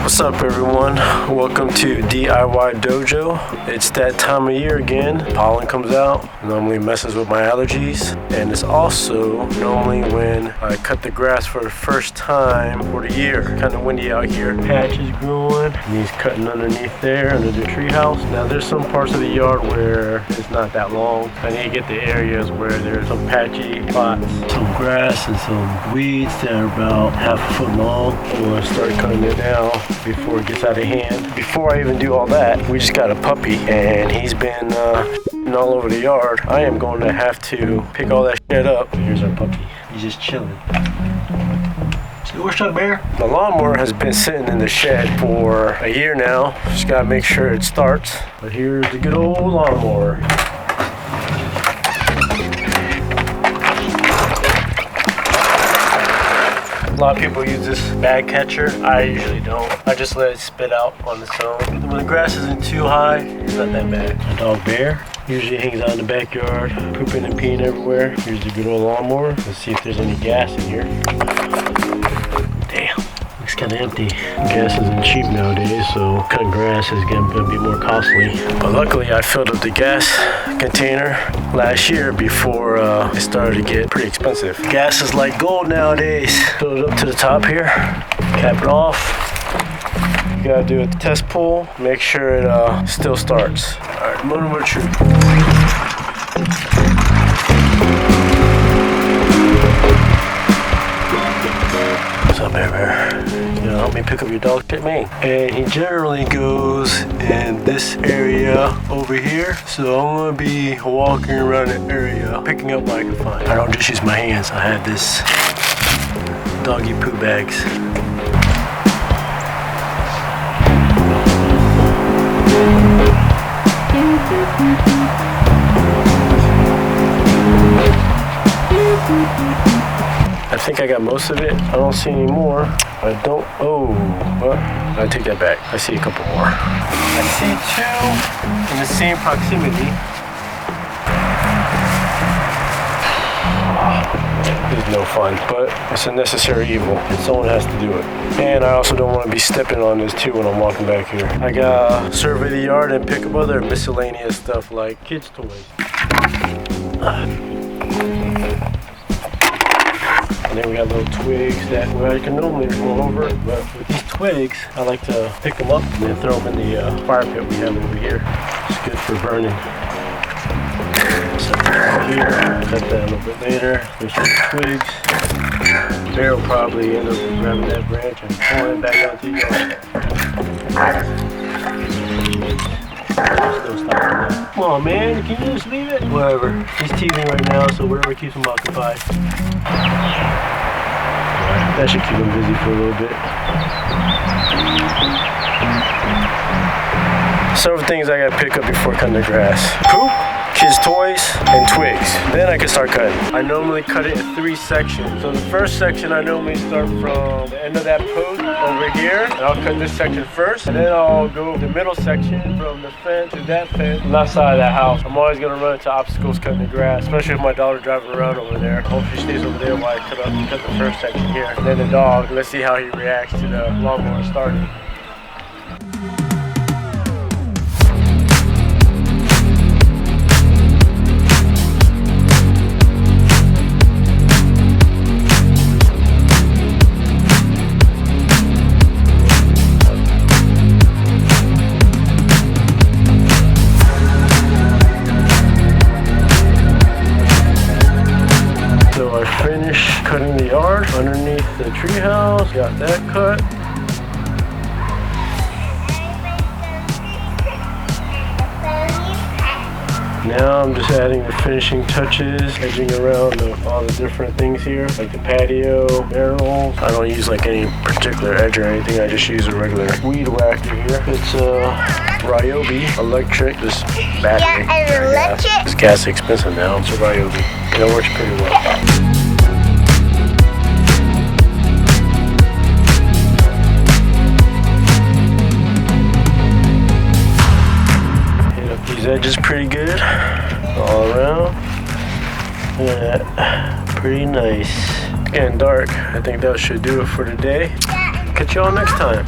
What's up, everyone? Welcome to DIY Dojo. It's that time of year again. Pollen comes out, normally messes with my allergies, and it's also normally when I cut the grass for the first time for the year. Kind of windy out here. Patch is growing, and he's cutting underneath there under the treehouse. Now there's some parts of the yard where it's not that long. I need to get the areas where there's some patchy spots, some grass and some weeds that are about half a foot long. I'm gonna start cutting it now before it gets out of hand. Before I even do all that, we just got a puppy and he's been all over the yard. I am going to have to pick all that shit up. Here's our puppy. He's just chilling. Where's the bear? The lawnmower has been sitting in the shed for a year now. Just gotta make sure it starts. But here's the good old lawnmower. A lot of people use this bag catcher. I usually don't. I just let it spit out on its own. When the grass isn't too high, it's not that bad. My dog Bear usually hangs out in the backyard, pooping and peeing everywhere. Here's the good old lawnmower. Let's see if there's any gas in here. Damn, looks kind of empty. Gas isn't cheap nowadays, so cutting grass is gonna be more costly. But luckily, I filled up the gas container last year before it started to get pretty expensive. Gas is like gold nowadays. Fill it up to the top here, cap it off. You gotta do a test pull, make sure it still starts. All right, motor true. What's up, Bear? You know, help me pick up your dog shit, man. And he generally goes in this area over here. So I'm gonna be walking around the area, picking up what I can find. I don't just use my hands. I have this doggy poo bags. I think I got most of it. I don't see any more. I don't. Oh, well, I take that back. I see a couple more. I see two in the same proximity. This is no fun, but it's a necessary evil, and someone has to do it. And I also don't want to be stepping on this too when I'm walking back here. I gotta survey the yard and pick up other miscellaneous stuff like kids' toys. And then we got little twigs that I can normally roll over, but with these twigs, I like to pick them up and then throw them in the fire pit we have over here. It's good for burning. So here, cut that a little bit later. There's some twigs. Bear will probably end up grabbing that branch and pulling it back out to the yard. Still stopping that. Come on, man, can you just leave it? Whatever. He's teething right now, so whatever keeps him occupied. That should keep him busy for a little bit. Several things I gotta pick up before cutting the grass. Poop, kids' toys, and twigs. Then I can start cutting. I normally cut it in 3 sections. So the first section I normally start from the end of that post over here, and I'll cut this section first, and then I'll go the middle section from the fence to that fence, left side of that house. I'm always gonna run into obstacles cutting the grass, especially with my daughter driving around over there. Hopefully she stays over there while I cut the first section here. And then the dog, let's see how he reacts to the lawnmower starting. Finished cutting the yard underneath the treehouse. Got that cut. Now I'm just adding the finishing touches, edging around all the different things here, like the patio, barrels. I don't use like any particular edge or anything. I just use a regular weed whacker here. It's Ryobi electric, this battery. Yeah, electric. This gas is expensive now. It's a Ryobi. It works pretty well. These edges pretty good all around. Look at that, pretty nice. It's getting dark. I think that should do it for today. Catch y'all next time.